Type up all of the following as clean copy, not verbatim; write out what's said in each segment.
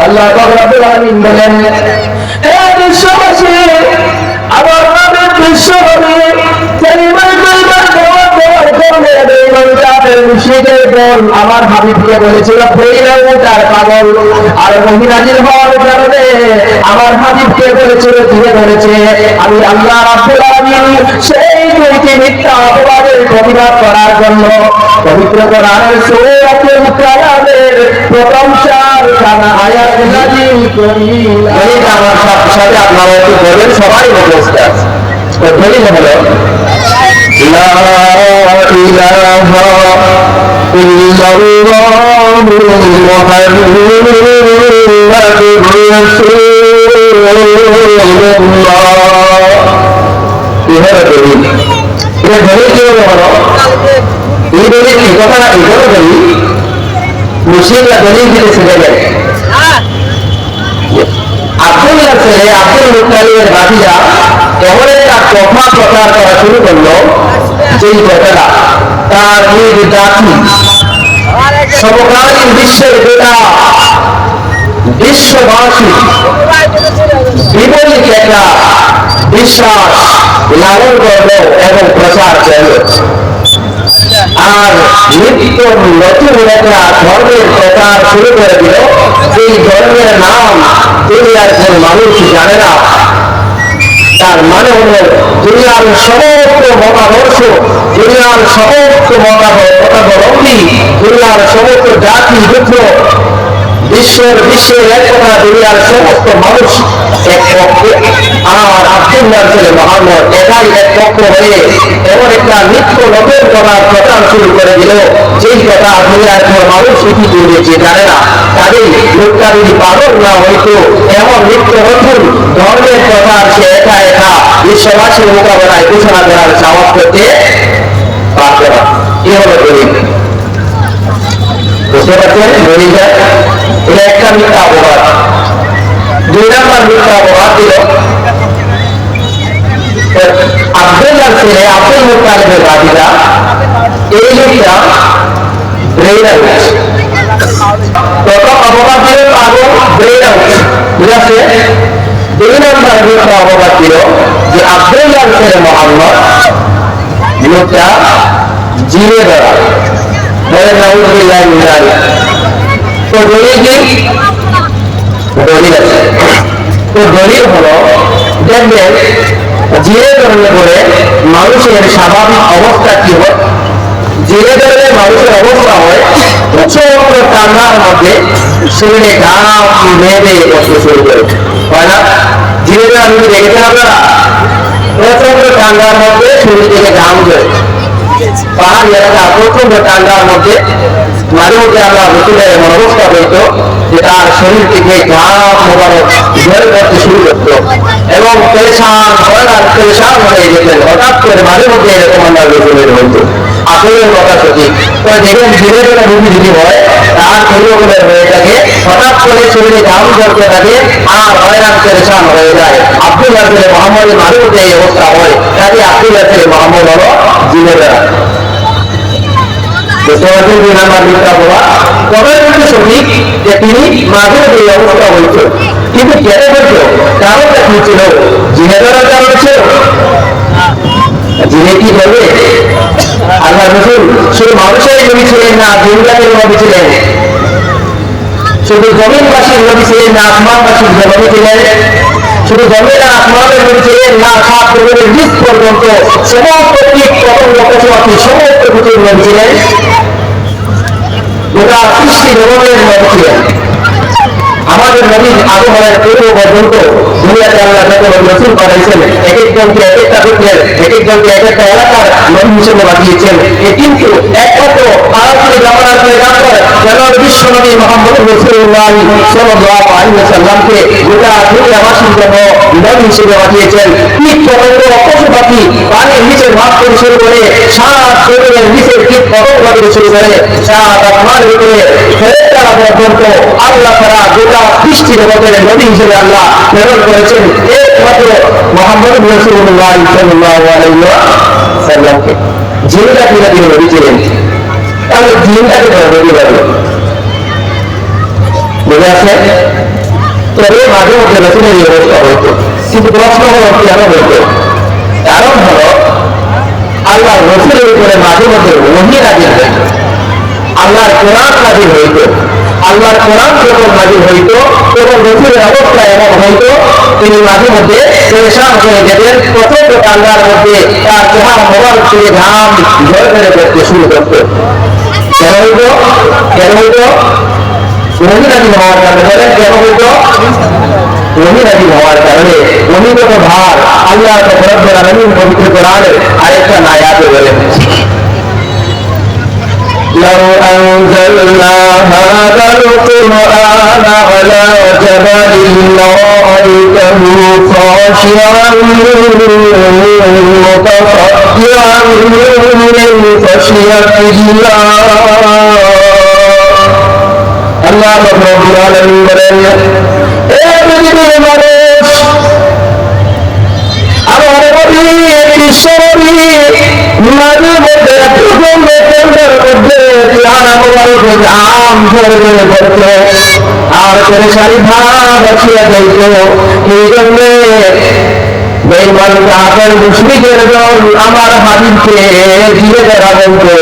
আল্লাহ রাব্বুল আলামিন বলেন, হে বিশ্ববাসী, আমার নবীর বিশ্বনবী আমার হাবিবকে বলেছিল তার পাগল, আর মহিলাদের হওয়ার কারণে আমার হাবিবকে বলেছিল ধীরে ধরেছে। আমি আল্লাহ রাব্বুল আলামিন সেই দুইটি মিথ্যা অপবাদের প্রতিবাদ করার জন্য পবিত্র কোরআনের সূরাতুল কালামের প্রথম 4খানা আয়াত নাযিল করি। আমার সাথে আপনারা একটু বলেন, সবাই মুখস্থ আছে। দলিল হলো লা ইলাহা ইল্লাল্লাহু মুহাম্মাদুর রাসূলুল্লাহ। ইহার দলিল, এটা দলিল কি হলো? এই দলিল কি কথা না? এটা দলিল মুশরিকরা দলিল দিতে শিখে যায়। আব্দুল্লাহ ছেলে আব্দুল মুত্তালিবের ভাতিজা এমন একটা কথা প্রচার করা শুরু করলো, যেই কথাটা তার নিজ জাতি সমকালীন বিশ্বের গোটা বিশ্ববাসী বিপরীত একটা বিশ্বাস লালন করল এবং প্রচার করল। আর নিত্য নতুন একটা ধর্মের প্রচার শুরু করে দিল, এই ধর্মের নাম দুনিয়ার কোন মানুষ জানে না। তার মানে হল দুনিয়ার সমস্ত মতাদর্শ, দুনিয়ার সমস্ত মতাবলম্বী, দুনিয়ার সমস্ত জাতি যুদ্ধ বিশ্বের এক কথা দুনিয়ার সমস্ত মানুষ এক পক্ষে, আর আব্দুল্লাহ ছেলে মুহাম্মদ একাই এক পক্ষ হয়ে এমন একটা নিত্য নতুন কথার প্রচার শুরু করে দিল, যেই কথা দুনিয়ার কোন মানুষ ইতিপূর্বে যে জানে না। তাদের লোকটা যদি পাগল না হইতো এমন নিত্য নতুন ধর্মের প্রচার সে একা একা বিশ্ববাসীর মোকাবেলায় ঘোষণা করার সাহস করতে পারত না। এ হলো দলিল। বুঝতে পারছেন? দলিলটা এটা একটা মিথ্যা অপবাদ। 2 নম্বর মিথ্যা অপবাদ দিল আব্দুল্লাহ ছেলে আব্দুল মুত্তালিবের ভাতিজা, এই লোকটা ব্রেইন আউট। প্রথম অপবাদ দিল পাগল, ব্রেইন আউট, ঠিক আছে? 2 নম্বর মিথ্যা অপবাদ দিল যে আব্দুল্লাহ ছেলে মুহাম্মদ লোকটা জিনে ধরা। বলেন নাউযুবিল্লাহি মিন যালিক। তো দলিল কি? দলিল আছে। তো দলিল হলো, দেখবেন জিনে ধরলে পরে মানুষের স্বাভাবিক অবস্থা কি হয়? জিনে ধরলে মানুষের অবস্থা হয় প্রচন্ড ঠান্ডার মধ্যে শরীরে ঘাম বেঁধে বসতে শুরু করে, হয় না? জিনে ধরে আপনি দেখেছেন আপনারা? প্রচন্ড ঠান্ডার মধ্যে শরীর থেকে ঘাম ধরে, পাহাড়ি এলাকা প্রচন্ড ঠান্ডার মধ্যে মাঝে মধ্যে আমরা হোটেলের এমন অবস্থা হইতো যে তার শরীর থেকে ঘাম মোবারক ঝরে পড়তে শুরু করতো এবং পেরেশান হয়ে যেতেন। হঠাৎ করে মাঝে মধ্যে এরকম আমরা হোটেলের হইতো। আসলের কথা সঠিক। তো দেখবেন ধীরে ধীরে রোগী যদি হয় তার শরীরের হয়ে থাকে, হঠাৎ করে শরীরে ঘাম ঝরতে থাকে আর হয়রান পেরেশান হয়ে যায়। আব্দুল্লাহ ছেলে মুহাম্মদের মাঝে মধ্যে এই অবস্থা হয়। কাজে আব্দুল্লাহ ছেলে মুহাম্মদ হলো জিনেরা। বুঝতে পারছেন? 2 নম্বর মিথ্যা অপবাদ। তবে কিন্তু সঠিক যে তিনি মাঝে মধ্যে এই অবস্থা হইত, কিন্তু কেন হইত? কারণটা কি ছিল? জিনে ধরার কারণ ছিল। জিনে কি বলবে? আল্লাহ রাসূল শুধু মানুষের নবী ছিলেন না, জিনজাতির নবী ছিলেন। শুধু জমিনবাসীর নবী ছিলেন না, আসমানবাসীর নবী ছিলেন। শুধু জমিন আর আসমানের নবী ছিলেন না, 7 জমিনের নিচ পর্যন্ত সমস্ত কীট পতঙ্গ পশুপাখি সমস্ত কিছুর নবী ছিলেন। গোটা সৃষ্টি জগতের নবী ছিলেন। আমাদের নবীর আগমনের পূর্ব পর্যন্ত দুনিয়াতে আল্লাহ যত নবী রাসূল পাঠাইছেন, এক একজনকে এক একটা গোত্রের, এক একজনকে এক একটা এলাকার নবী হিসেবে বানিয়েছেন। কিন্তু একমাত্র আরাফাতের জামানার পরে কাপড় যেন বিশ্ব নবী মুহাম্মদ রাসূলুল্লাহ সাল্লাল্লাহু আলাইহি ওয়াসাল্লামকে গোটা দুনিয়াবাসীর জন্য নবী হিসেবে বানিয়েছেন। কীট পতঙ্গ পশু পাখি পানির নিচে ভাগ থেকে শুরু করে 7 জমিনের নিচের কীট পতঙ্গ থেকে শুরু করে 7 আসমানের ভিতরে ফেরেশতারা পর্যন্ত আল্লাহ তাআলা গোটা সৃষ্টি জগতের নবী হিসেবে আল্লাহ প্রেরণ করেছেন একমাত্র মুহাম্মদ রাসূলুল্লাহ সাল্লাল্লাহু আলাইহি ওয়াসাল্লামকে। জিনরা কিনা তিনি নবী ছিলেন, তাহলে জিনটাকে নবী বলে। বুঝে আছে? তবে মাঝে মধ্যে রসুলের এই অবস্থা হইতো, কিন্তু প্রশ্ন হলো কেন হইতো? কারণ হলো আল্লাহ রসুলের উপরে মাঝে মধ্যে ওহী নাযিল হইত, আল্লাহর কোরআন নাযিল হইত। আল্লাহর কোরআন যখন নাযিল হইত তখন রসুলের অবস্থা এমন হইত তিনি মাঝে মধ্যে পেরেশান হয়ে যেতেন, প্রচন্ড ঠান্ডার মধ্যে তার চেহারা মোবাইল থেকে ঘাম ঝরে ফেলে করতে শুরু করত। কেন হইত? কেন হইত? ওহী নাযিল হওয়ার কারণে। বলেন কেন হইত? ওহী নাযিল হওয়ার কারণে। ওহীগত ভার আল্লাহ রব্বুল আলামিন পবিত্র কোরআনের আরেকটা আয়াতে বলেন, لو أنزلنا هذا القرآن على جبل لرأيته خاشعا متصدعا من خشية الله। আল্লাহ রব্বুল আলামিন বলেন, এ পৃথিবীর মানুষ, আমার নবী বিশ্বনবী মাঝে মধ্যে প্রচন্ড ঠান্ডার মধ্যে চেহারা মোবারক ঘাম ঝরে ঝরে পড়ত আর পেরেশানি ভাব আসিয়া যাইত। এই জন্য বেঈমান কাফের মুশরিকের দল আমার হাবিবকে ঘিরে ধরা বলতো।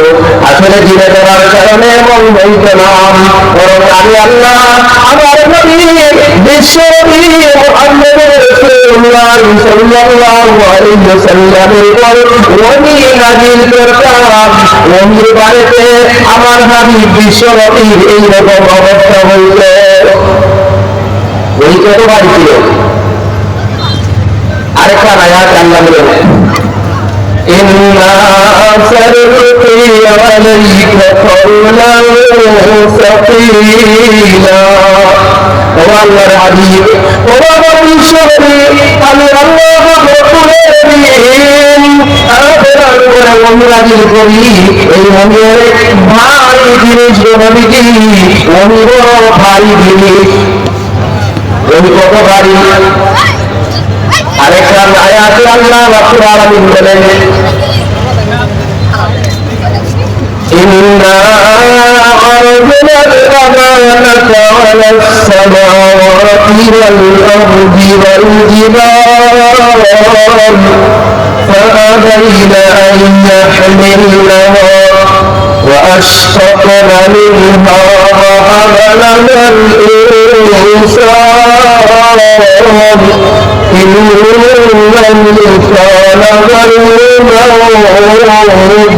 আসলে ঘিরে ধরার কারণে এমন বলতো না, বরং আমি আল্লাহ আমার নবী বিশ্বনবী মুহাম্মদ রাসূলুল্লাহ সাল্লাল্লাহু আলাইহি ওয়াসাল্লামের উপর ওহী নাযিল করতাম। ওহীর বাড়িতে আমার হাবিব বিশ্বনবীর এইরকম অবস্থা হইত। ওহী কত বাড়ি ছিল? আরেকটা আয়াত আল্লাহ বলেন, ইন্না সারুকি আলাইকা কওলান সাকিলা। ও আল্লাহর হাবিব, ও আমার বিশ্বনবী, আমি আল্লাহ রব্বুল আলামিন আপনার উপরে ওহী নাযিল করি। এই ওহীর ভারী জিনিস নবীজি, ওহী বড় ভারী জিনিস। ওহী কত ভারী? আরেকটা আয়াতে আল্লাহ রাব্বুল আলামিন বলেন, ইন্না আরদনা al-আমানাতা আলাস সামাওয়াতি ওয়াল আরদি ওয়াল জিবাল ফাআবাইনা আন ইয়াহমিলনাহা وأشفقن منها وحملها الإنسان إنه كان ظلوما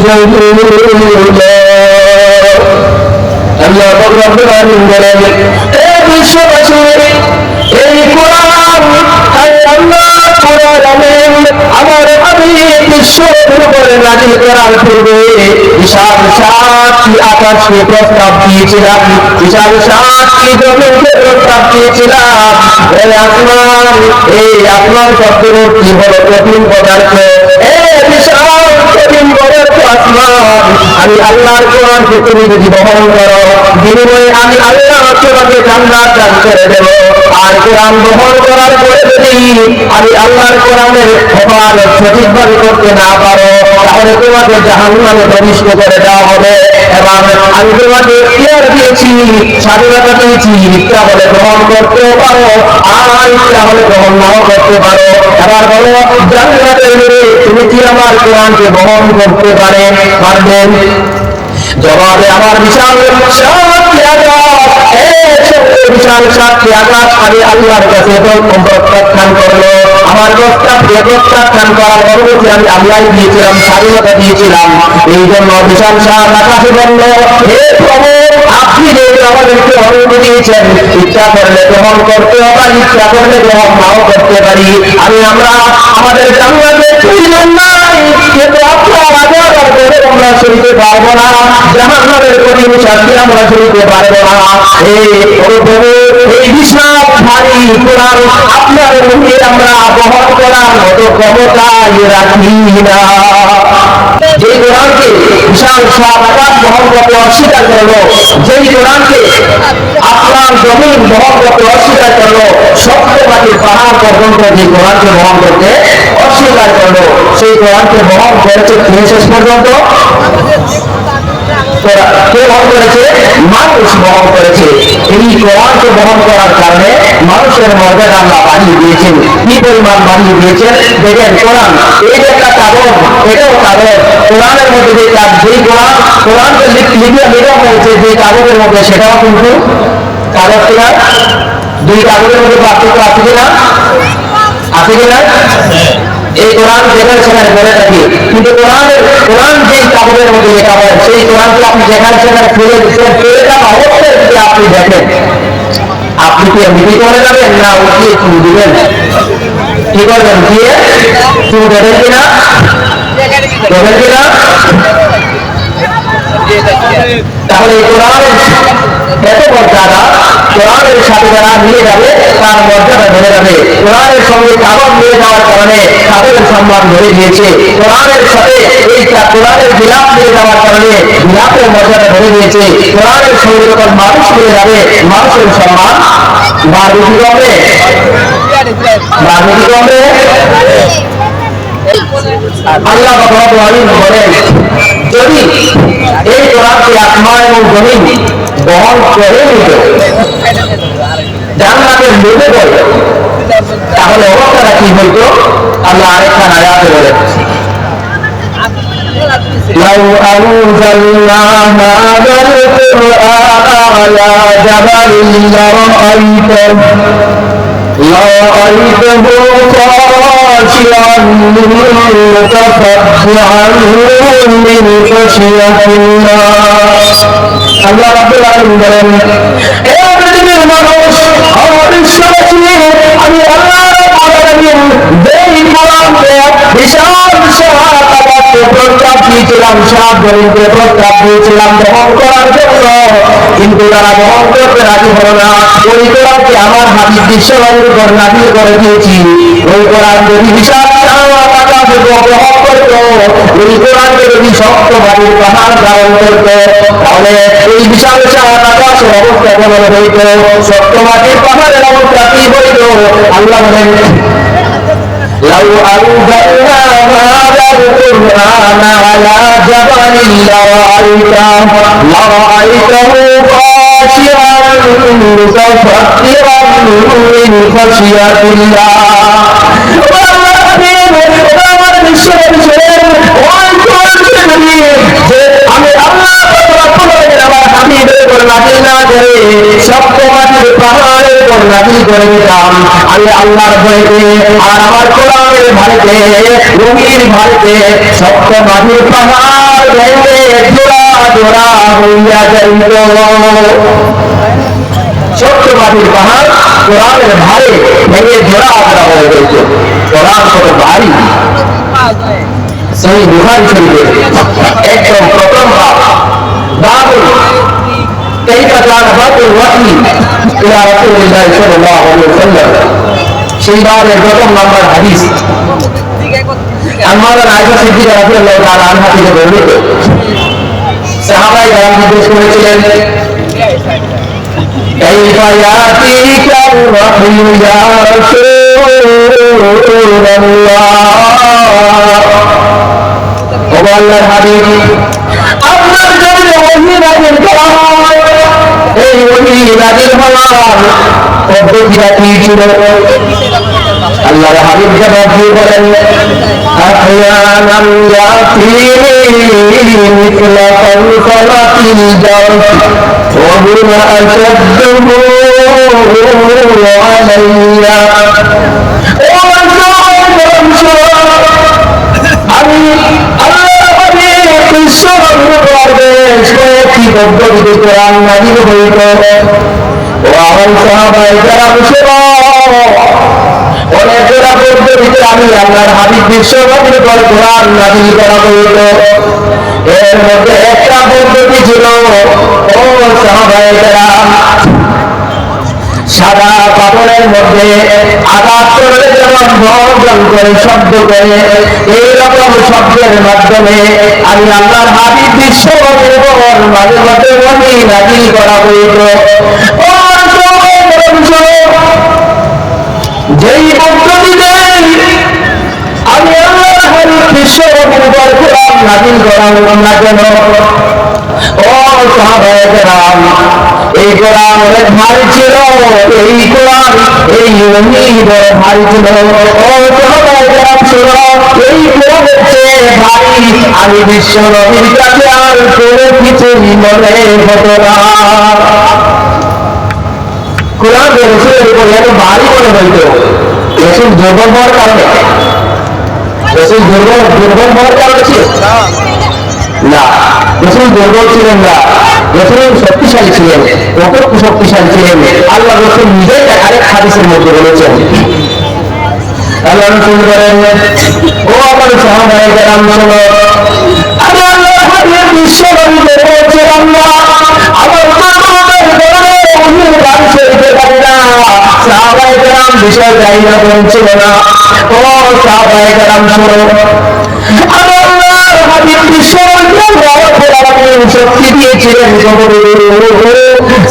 جهولا। আল্লাহ রাব্বুল আলামিন বলেন, হে বিশ্ববাসী, এই কোরআন আল্লাহ আমার হাবিব বিশ্বনবীর উপরে নাযিল করার পূর্বে বিশাল সাতটি আকাশকে প্রস্তাব দিয়েছিলাম, বিশাল সাতটি জমিনকে প্রস্তাব দিয়েছিলাম। এই আসমান শব্দের কি হলো? কঠিন পদার্থ। বিশাল কঠিন পদার্থ আসমান। আমি আল্লাহর কোরআনকে তুমি যদি বহন করো, বিনিময়ে আমি আল্লাহ তোমাকে জান্নাত দান করে দেব। আর কোরআন বহন করার পরে যদি আমি আল্লাহর কোরআনের হেফাজত সঠিকভাবে করতে না পারো, তাহলে তোমাকে জাহান্নামে প্রবিষ্ট করে দেওয়া হবে। এবং আমি তোমাকে ইখতিয়ার দিয়েছি, স্বাধীনতা দিয়েছি, ইচ্ছা হলে গ্রহণ করতেও পারো, আর ইচ্ছা হলে গ্রহণ নাও করতে পারো। এবার বলো, জান্নাতের মেরে তুমি কি আমার কোরআনকে বহন করতে পারবেন? জবাবে আমার বিশাল সাতটি আকাশ, বিশাল সাতটি আকাশ আমি আল্লাহর কাছে প্রত্যাখ্যান করলো। আমার প্রস্তাবকে প্রত্যাখ্যান করার অনুমতি আমি আল্লাহ দিয়েছিলাম, স্বাধীনতা দিয়েছিলাম। এই জন্য বিশাল সাত আকাশে বলল, হে প্রভু, আপনি যেহেতু আমাদেরকে অনুমতি দিয়েছেন, ইচ্ছা করলে গ্রহণ করতেও পারি, ইচ্ছা করলে গ্রহণ নাও করতে পারি। আমরা আমাদের জান্নাতে প্রয়োজন নাই, কিন্তু আপনার আযাব করে আমরা সইতে পারবো না, জাহান্নামের কঠিন শাস্তি আমরা সইতে পারবো না। এই বিশাল ভারী কোরআন আপনার মুখে আমরা বহন করার মতো ক্ষমতাই রাখি না। যে কোরআনকে বিশাল সাত আকাশ বহন করতে অস্বীকার করলো, যেই কোরআনকে আপনার জমিন বহন করতে অস্বীকার করলো, সপ্তমাটির পাহাড় পর্যন্ত যে কোরআনকে বহন করতে অস্বীকার করলো, সেই কোরআনকে বহন করেছে শেষ পর্যন্ত। কে বহন করেছে? মানুষ বহন করেছে। এই কোরআনকে বহন করার কারণে মানুষের মর্যাদা আল্লাহ বাড়িয়ে দিয়েছেন। কি পরিমাণ বাড়িয়ে দিয়েছেন দেখেন। কোরআন এই যে একটা কাগজ, এটাও কাগজ। কোরআনের মধ্যে যে যেই কোরআনকে লেখা হয়েছে যে কাগজের মধ্যে, সেটাও কিন্তু কাগজ কিনা। দুই কাগজের মধ্যে পার্থক্য আছে কিনা? আছে কিনা? এই কোরআন যেখানে সেখানে বলে থাকি, কিন্তু কোরআন যে কাগজের মধ্যে লেখা হয়, সেই কোরআনকে আপনি যেখানে সেখানে ফেলে দেওয়া অবস্থায় যদি আপনি দেখেন, আপনি কি এমনি করে যাবেন না উঠিয়ে চুল দিবেন? কি করবেন? দিয়ে চুল দেবেন কিনা? দেবেন কিনা? তাহলে এই কোরআনের এত মর্যাদা, কোরআনের সাথে যারা নিয়ে যাবে তার মর্যাদা বেড়ে যাবে। কোরআনের সঙ্গে কাগজ নিয়ে যাওয়ার কারণে তাদের সম্মান বেড়ে গিয়েছে। কোরআনের সাথে এই কোরআনের বিলাপ নিয়ে যাওয়ার কারণে বিলাপের মর্যাদা বেড়ে গিয়েছে। কোরআনের সঙ্গে যখন মানুষ নিয়ে যাবে, মানুষের সম্মান বাড়বে কি কমবে? বাড়বে কি কমবে? আল্লাহ রাব্বুল আলামিন বলেন, যদি এই কোরআনকে আসমান এবং জমিন বহন করে নিত, জান্নাতের লোভে বলে, তাহলে অবস্থাটা কি হইতো? আল্লাহ আরেকখান আয়াতে বলেন, لو أنزلنا هذا القرآن على جبل لرأيته خاشعا متصدعا من خشية الله। আল্লাহ রাব্বুল আলামিন বলেন, হে পৃথিবীর মানুষ, আমার বিশ্বাসী আমি আল্লাহ রাব্বুল আলামিন যেই কোরআনকে বিশাল প্রস্তাব দিয়েছিলাম, সাত জনকে প্রস্তাব দিয়েছিলাম বহন করার জন্য, কিন্তু তারা বহন করতে রাজি হল না। ওই কোরআনকে আমার হাবিব বিশ্বনবীর উপর নাযিল করে দিয়েছি। ওই কোরআন যদি বিশাল আকাশে বহন করত, ওই কোরআনকে যদি শক্ত বাড়ির পাহাড় ধারণ করত, তাহলে এই বিশাল আকাশের অবস্থা কেমন হইত? শক্ত মাটির পাহাড়ের অবস্থা কি হইত? আল্লাহ বলেন, لو أنزلنا هذا القرآن على جبل لرأيته خاشعا متصدعا من خشية الله। আমি আল্লাহ আমার হাবিবের উপর নাযিল না করে শক্ত মাটির পাহাড়ের উপর নাযিল করে দিতাম। আমি আল্লাহর ভয়তে আর আমার কোরআনের ভয়তে রঙিন ভয়তে শক্ত মাটির পাহাড় ভেঙে জোড়া জোড়া হইয়া যাইত। শক্ত মাটির পাহাড় কোরআনের ভারে ভেঙে জোড়া জোড়া হয়ে যাইত। কোরআন কত ভারী! সেই বুখারী শরীফের একদম প্রথম বাব كيف كان بدء الوحي إلى رسول الله صلى الله عليه وسلم। সেই বারের প্রথম নম্বর হাদিস আম্মার আয়েশা সিদ্দিকা রাদিয়াল্লাহু তাআলা আনহা থেকে বর্ণিত। সাহাবায়ে কেরাম জিজ্ঞেস করেছিলেন, كيف يأتيك الوحي يا رسول الله؟ ও আল্লাহর হাবিব, আপনার জন্য ওহী নাযিল করা হয়, এই ওহী নাযিল হওয়ার পদ্ধতিটা কি ছিল? আল্লাহর হাবিব জবাব দিয়ে বলেন, আহয়ানান ইয়াতিনি মিসলা ফালফালাতিল জারফ ওয়া হুয়া আশাদ্দুহু আলাইয়া। আমি পদ্ধতিতে কোরআন নাযিল হইত। ও আমার সাহাবায়ে কেরাম শোনো, অনেকগুলা পদ্ধতিতে আমি আল্লাহর হাবিব বিশ্বনবীর উপর কোরআন নাযিল করা হইত। এর মধ্যে একটা পদ্ধতি ছিল, ও সাহাবায়ে কেরাম, সাদা কাপড়ের মধ্যে আঘাত করলে যেমন গর্জন করে শব্দ করে, এইরকম শব্দের মাধ্যমে আমি আল্লাহর হাবিব বিশ্বনবীর উপর মাঝে মাঝে ওহী নাযিল করা হইত। যেই পদ্ধতিতে আমি আল্লাহর হাবিব বিশ্বনবীর উপর কোরআন নাযিল করা হলো না কেন? ও সাহাবায়ে কেরাম, এই কোরআন অনেক ভারী ছিল, এই কোরআন এই ওহী বড় ভারী ছিল। ও সাহাবায়ে কেরাম শোনো, এই কোরআনের চেয়ে ভারী আমি বিশ্ব নবীর কাছে আর কোনো কিছুই মনে হতো না। কোরআন রসুলের উপর এত ভারী মনে হইত, রসুল দুর্বল হওয়ার কারণে? রসুল দুর্বল হওয়ার কারণে ছিল না, রসুল দুর্বল ছিলেন না, রসুল শক্তিশালী ছিলেন, কত শক্তিশালী ছিলেন আল্লাহ রসুল নিজেই আরেক হাদিসের মধ্যে বলেছেন। আল্লাহ রসুল বলেন, ও আমার সাহাবায়ে কেরাম শোনো, আমি আল্লাহর হাবিব বিশ্ব নবীকে বলেছিলাম না আমার সাহাবায়ে কেরাম বিষয় যাই না বলছিল না। ও সাহাবায়ে কেরাম শোনো, আমার আল্লাহর হাবিব বিশ্ব শক্তি দিয়েছিলেন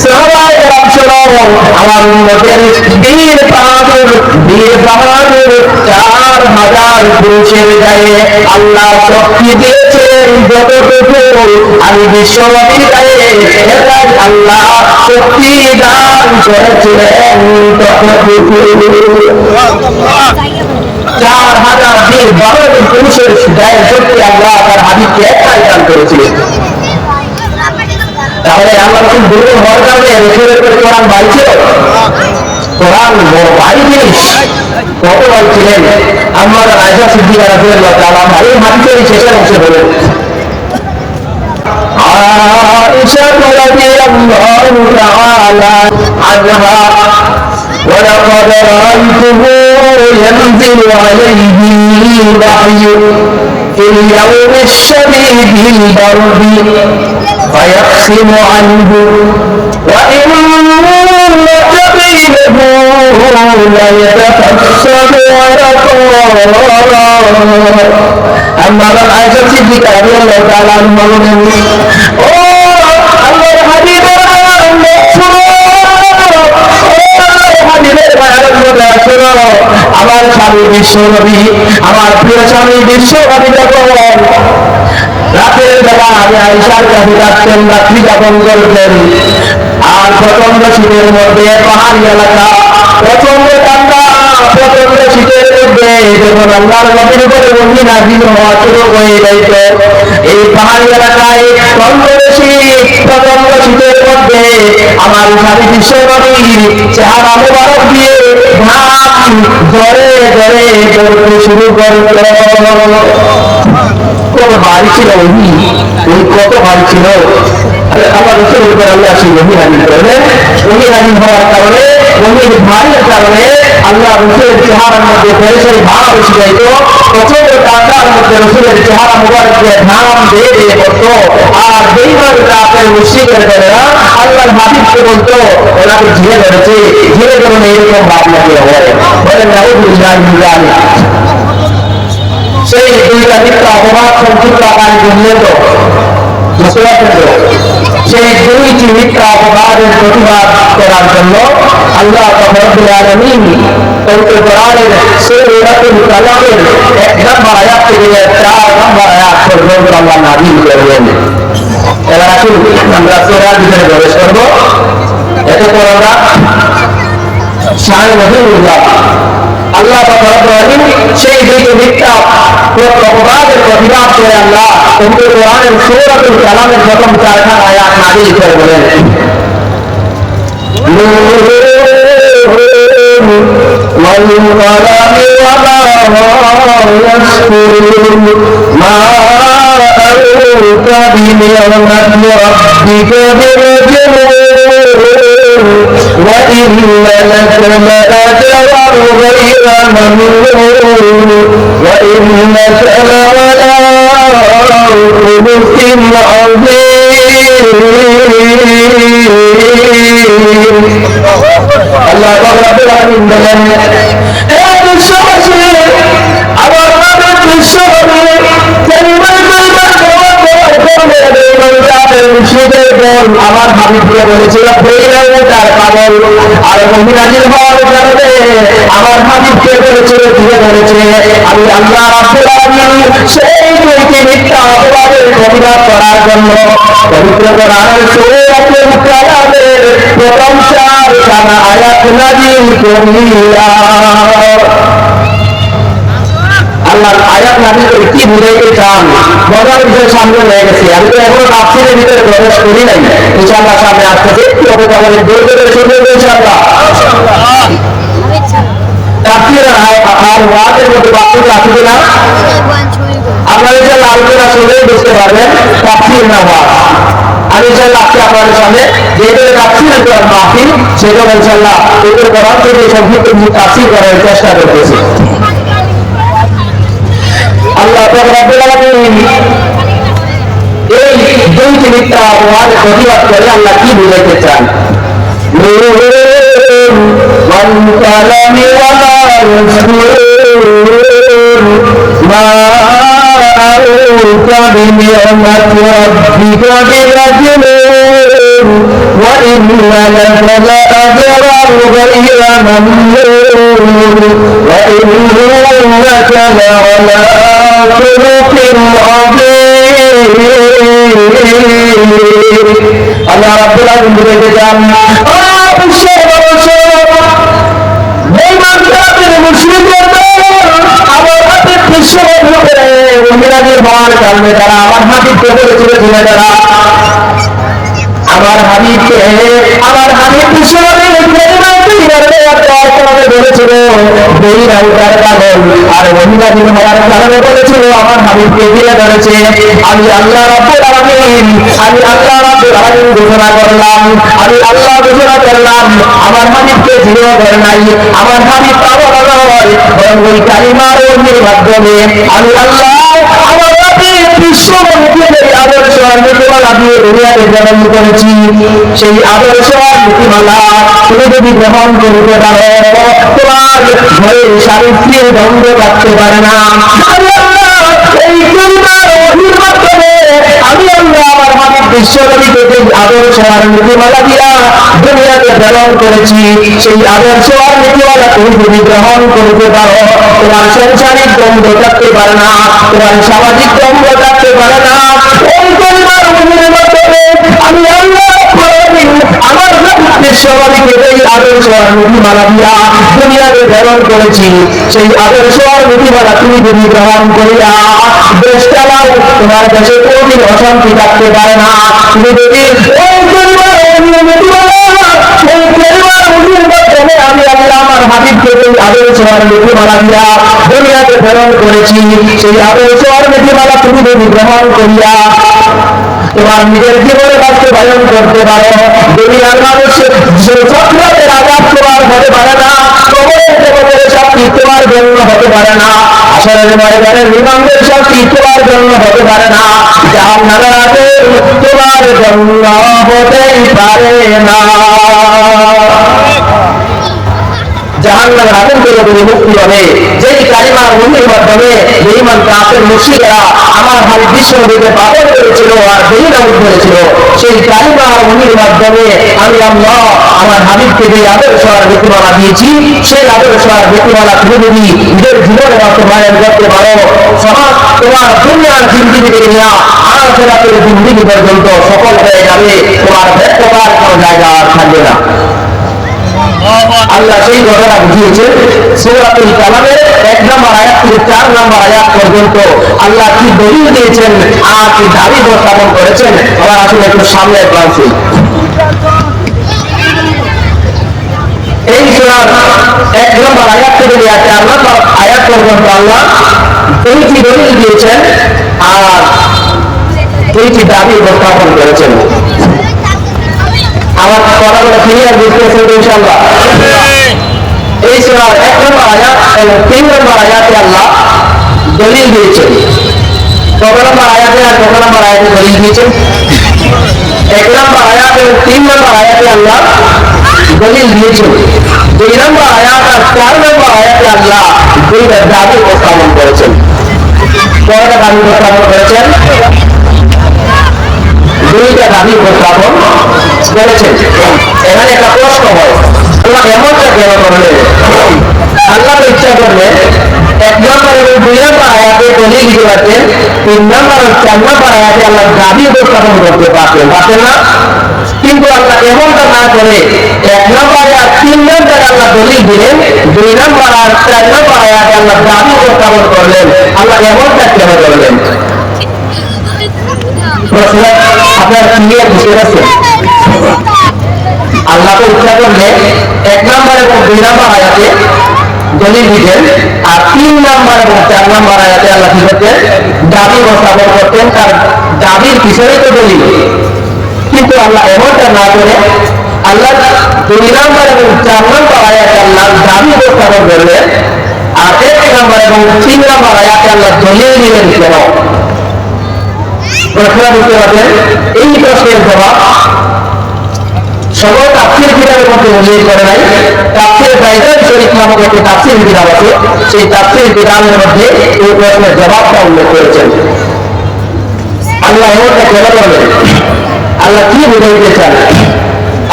সাহাবায়ে কেরাম শোনো, আমার উম্মতের বীর বাহাদুর 4000 পুরুষের গায়ে আল্লাহ শক্তি দিয়েছেন যতটুকু আমি বিশ্ব নবীর গায়ে আল্লাহ শক্তি দান করেছিলেন ততটুকু। 4000 বীর বাহাদুর পুরুষের গায়ে শক্তি আল্লাহ তার হাবিবকে একটাই দান করেছিলেন। তাহলে আল্লাহ রসুল দুর্বল হওয়ার কারণে রসুলের উপরে কোরআন ভারী ছিল? কোরআন বড় ভারী জিনিস, কত ভারী ছিলেন আমার আয়েশা সিদ্দিকা রাদিয়াল্লাহু তাআলা আনহা। এই হাদিসের শেষের অংশে বলেন, আয়েশা রাদিয়াল্লাহু তাআলা আনহা ولقد رأيته ينزل عليه الوحي في اليوم الشديد البرد فيقسم عنه وإن جبينه ليتفسد ورقا। أما عائشة صديقة رضي الله تعالى عنها বলেন, ও আল্লাহর হাবিবের আমার স্বামী বিশ্ব নবী, আমার প্রিয় স্বামী বিশ্ব নবী যখন রাতের বেলা আমি আয়েশার কাছে যাচ্ছেন, রাত্রি যাপন করতেন, আর প্রচন্ড শীতের মধ্যে পাহাড়ি এলাকা, প্রচন্ড ঠান্ডা, প্রচন্ড শীতের মধ্যে যখন আল্লাহর নবীর উপরে ওহী নাযিল হওয়া শুরু হয়ে যাইত, এই পাহাড়ি এলাকায় প্রচন্ড শীতের মধ্যে আমার স্বামী বিশ্ব নবীর চেহারা মোবারক দিয়ে ঘাম ঝরে ঝরে পড়তে শুরু করত। কত ভারী ছিল ওহী, ওই কত ভারী ছিল। আমার রসুলের উপর আল্লাহ সেই ওহী নাযিল করলেন। ওহী নাযিল হওয়ার কারণে, ওহীর ভারীর কারণে আল্লাহ রসুলের চেহারার মধ্যে ফেরেশতার ভাব এসে যাইত, প্রচন্ড ঠান্ডার মধ্যে রসুলের চেহারা মোবারক দিয়ে ঘাম বেয়ে বেয়ে পড়তো। আর বেঈমান কাফের মুশরিকের দলেরা আল্লাহর হাবিবকে বলতো ওনাকে ঘিরে ধরেছে, ঘিরে ধরে এরকম ভাব লাগিয়ে হয়, বলেন নাউযুবিল্লাহি মিন যালিক। সেই দুইটা মিথ্যা অপবাদ সংক্ষিপ্ত আকারে বললেন তো বুঝতে পারছেন তো, সেই দুইটি মিথ্যা অপবাদের প্রতিবাদ করার জন্য আল্লাহ রব্বুল আলামিন পবিত্র কোরআনের সূরাতুল কালামের 1 নম্বর আয়াত থেকে 4 নম্বর আয়াত পর্যন্ত আল্লাহ নাযিল করলেন। এবার আসুন আমরা সূরার ভিতরে প্রবেশ করব। এতে করে আমরা শানে নবুয়্যত আল্লাহ রব্বুল আলামিন সেই দুইটি মিথ্যা অপবাদের প্রতিবাদ করে আল্লাহ পবিত্র কোরআনের সূরাতুল কালামের প্রথম 4 আয়াত নাযিল করে বলেন, والقلم وما يسطرون ما أنت بنعمة ربك بمجنون وإن لك لأجرا غير ممنون وإنك لعلى خلق عظيم। আল্লাহ রাব্বুল আলামিন বলেন, এই বিশ্ববাসী আমার রবের বিশ্ববাসী আমার হাবিবকে বলেছিল তার পাগল, আর ওহী নাযিল হওয়ার কারণে আমার হাবিবকে বলেছিল ধীরে ধরেছে। আমি আল্লাহ রাব্বুল আলামিন সেই দুইটি মিথ্যা অপবাদের প্রতিবাদ করার জন্য পবিত্র কোরআনের সূরাতুল কালামের প্রথম 4 আয়াত নাযিল করিয়া। আল্লাহর আয়াত নাযিল করে কি বুঝাইতে চান মজার বিষয় সামনে হয়ে গেছে। আমি তো এখনো তাফসীরের ভিতরে প্রবেশ করি নাই, ইনশাআল্লাহ সামনে আসতেছে, একটু অপেক্ষা করে ধৈর্য ধরে শুনবেন ইনশাআল্লাহ। তাফসীর আর ওয়াজের মধ্যে পার্থক্য আছে কিনা আপনারা ইনশাআল্লাহ আলোচনা শুনলেই বুঝতে পারবেন তাফসীর না ওয়াজ। আমি ইনশাআল্লাহ আজকে আপনাদের সামনে যেটা তাফসীরের কোরআন মাহফিল সেটা ইনশাআল্লাহ পবিত্র কোরআন থেকে সংক্ষিপ্ত তাফসীর করার চেষ্টা করতেছি। আল্লাহ রাব্বুল আলামিন এই দুইটি মিথ্যা অপবাদের প্রতিবাদ করে আল্লাহ কি বুঝাইতে চান? والقلم وما يسطرون ما أنت بنعمة ربك بمجنون وإن لك لأجرا غير ممنون وإنك لعلى خلق عظيم। আল্লাহ রাব্বুল আলামিন বলতে চান আমার হাবিবকে বলেছিল যারা আমার হাবিবকে আমার হাবিব বলেছিল আর মহিলাদের হওয়ার কারণে বলেছিল আমার হাবিবকে ঘিরে ধরেছে। আমি আল্লাহ রাব্বুল আলামিন ঘোষণা করলাম আমার হাবিবকে ঘিরে ধরে নাই, আমার হাবিব পাগল নয়, বরং ওই কালিমার অগ্নির মাধ্যমে আমি আল্লাহ আমার আদর্শ নীতিমালা দিয়ে দুনিয়াতে জন্ম করেছি। সেই আদর্শ নীতিমালা তুমি যদি গ্রহণ করতে পারো তোমার ঘরে স্বামী স্ত্রীর দ্বন্দ্ব থাকতে পারে না। এই পরিবার মাধ্যমে আমি আল্লাহ আমার হাবিব বিশ্বনবীকে যে আদর্শ আর নীতিমালা দিয়া দুনিয়াতে প্রেরণ করেছি সেই আদর্শ আর নীতিমালা তুমি যদি গ্রহণ করতে পারো তোমার সাংসারিক দ্বন্দ্ব থাকতে পারে না, তোমার সামাজিক দ্বন্দ্ব থাকতে পারে না। এই পরিবার মাধ্যমে আমি আল্লাহ আমার বিশ্বনবীকে এই আদর্শ আর নীতিমালা দিয়া দুনিয়াতে প্রেরণ করেছি সেই আদর্শ আর নীতিমালা তুমি যদি গ্রহণ করিয়া দেশ চালাও তোমার দেশে কোনদিন অশান্তি থাকতে পারে না। তুমি যদি ওই পরিবার আমি আল্লাহ আমার হাবিবকে এই আদর্শ আর নীতিমালা দিয়া দুনিয়াতে প্রেরণ করেছি সেই আদর্শ আর নীতিমালা তুমি যদি গ্রহণ করিয়া তোমার নিজের জীবনে বাস্তবায়ন করতে পারো দুনিয়ার মানুষের চক্রাতের আঘাত তোমার হতে পারে না, কবরের শাস্তি তোমার জন্য হতে পারে না, আসরের ময়দানের বিমানের শাস্তি তোমার জন্য হতে পারে না, জাহান্নামের আগুন তোমার জন্য হতেই পারে না। জাহান্নামের আগুন থেকে তুমি মুক্তি হবে যেই কালিমার অগ্নির মাধ্যমে বেঈমান কাফের মুশরিকরা আমার হাবিব বিশ্বনবীকে পাগল করেছিল আর বেঈমান করেছিল সেই কালিমার অগ্নির মাধ্যমে আমি আল্লাহ আমার হাবিবকে যে আদর্শ আর নীতিমালা দিয়েছি সেই আদর্শ আর নীতিমালা তুমি যদি নিজের জীবনে বাস্তবায়ন করতে পারো সমাজ তোমার দুনিয়ার জিন্দিগি থেকে নিয়ে আখিরাতের জিন্দিগি পর্যন্ত সফল হয়ে যাবে, তোমার ব্যর্থতার কোনো জায়গা আর থাকবে না। আল্লাহ সেই ঘটনা বুঝিয়েছেন সূরাতুল কালামের 1 নম্বর আয়াত থেকে 4 নম্বর আয়াত পর্যন্ত আল্লাহ কি দলিল দিয়েছেন আর কি দাবি উপস্থাপন করেছেন আমরা আসলে একটু সামনে আসি। এই সূরার 1 নম্বর আয়াত থেকে 4 নম্বর আয়াত পর্যন্ত আল্লাহ দুইটি দলিল দিয়েছেন আর দুইটি দাবি উপস্থাপন করেছেন। আমার কথাগুলো ক্লিয়ার বুঝতেছেন ইনশাআল্লাহ? এই সূরার 1 নম্বর আয়াত এবং 3 নম্বর আয়াতে আল্লাহ দলিল দিয়েছেন। কত নম্বর আয়াতে আর কত নম্বর আয়াতে দলিল দিয়েছেন? 1 নম্বর আয়াত এবং 3 নম্বর আয়াতে আল্লাহ দলিল দিয়েছেন। 2 নম্বর আয়াত আর 4 নম্বর আয়াতে আল্লাহ দুইটা দাবি উপস্থাপন করেছেন। কয়টা দাবি উপস্থাপন করেছেন? দুইটা দাবি উপস্থাপন করেছেন। এখানে একটা প্রশ্ন হয়, তোমরা এমনটা কেন করলে? আল্লাহ ইচ্ছা করলে এক নম্বর এবং 2 নম্বর আয়াতে দলিল দিতে পারতেন, 3 নম্বর ও 4 নম্বর আয়াতে আল্লাহ দাবি উপস্থাপন করতে পারতেন না। কিন্তু আল্লাহ এমনটা না করে 1 নম্বর আর 3 নম্বর আল্লাহ দলিল দিলেন, 2 নম্বর আর 4 নম্বর আয়াতে আল্লাহ দাবি উপস্থাপন করলেন। আল্লাহ এমনটা কেন করলেন? আপনার ক্লিয়ার বুঝতে পারছেন? আল্লাহ তো ইচ্ছা করলে 1 নম্বর এবং 2 নম্বর আয়াতে দলিল দিতেন, আর 3 নম্বর এবং 4 নম্বর আয়াতে আল্লাহ কি করতেন? দাবি উপস্থাপন করতেন, তার দাবির পিছনে তো দলিল। কিন্তু আল্লাহ এমনটা না করে আল্লাহ 2 নম্বর এবং 4 নম্বর আয়াতে আল্লাহ দাবি উপস্থাপন করলেন, আর 1 নম্বর এবং 3 নম্বর আয়াতে আল্লাহ দলিল দিলেন কেন? প্রশ্ন বুঝতে পারবেন? এই প্রশ্নের জবাব সকল তাফসীর কিতাবের মধ্যে উল্লেখ করে নাই। তাফসীর বাইজান শরীফ নামক একটি তাফসীর কিতাব আছে, সেই তাফসীর কিতাবের মধ্যে এই প্রশ্নের জবাবটা উল্লেখ করেছেন। আল্লাহ এমনটা কেন করলেন? আল্লাহ কি বুঝাইতে চান?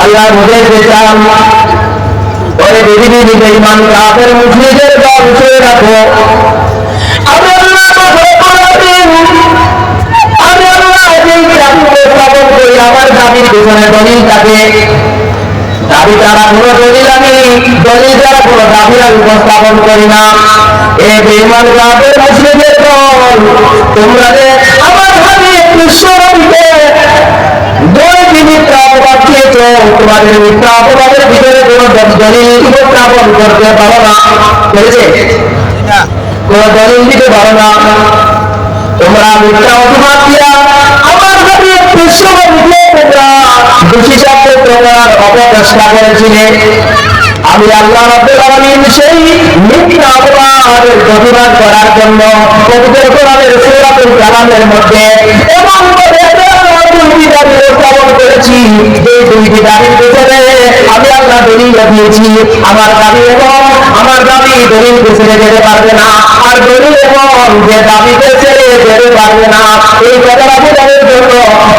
আল্লাহ বুঝাইতে চান ওই বেরিয়ে বেঈমান কাফের মুশরিকদের দল ছেড়ে রাখো। আমি আল্লাহ উপস্থাপন করি আমার দাবির পিছনে দলিল থাকে। দাবি ছাড়া কোনো দলিল আমি দলিল ছাড়া কোনো দাবি আমি উপস্থাপন করি না। এ বেঈমান কাফের মুশরিকদের দল, তোমরা যে আমার হাবিব বিশ্বনবীকে 2টি মিথ্যা অপবাদ দিয়েছ, তোমাদের মিথ্যা অপবাদের ভিতরে কোনো দলিল উপস্থাপন করতে পারো না। বুঝেছে? কোনো দলিল দিতে পারো না। তোমরা মিথ্যা অপবাদ দিয়া আমার হাবিব বিশ্বনবীকে তোমরা দোষী সাব্যস্ত করার অপচেষ্টা করেছিলে। আমি আল্লাহ রাব্বুল আলামিন সেই মিথ্যা অপবাদের প্রতিবাদ করার জন্য পবিত্র কোরআনের সূরাতুল কালামের মধ্যে এমন ভাবে দুইটি দাবি উপস্থাপন করেছি, যে 2টি দাবির পেছনে আমি আল্লাহ দলিল দিয়েছি। আমার দাবি এবং আমার দাবি দলিল পেছনে যেতে পারবে না, আর দলিল এবং যে দাবি পেছনে যেতে পারবে না, এই কথাটা বোঝানোর জন্য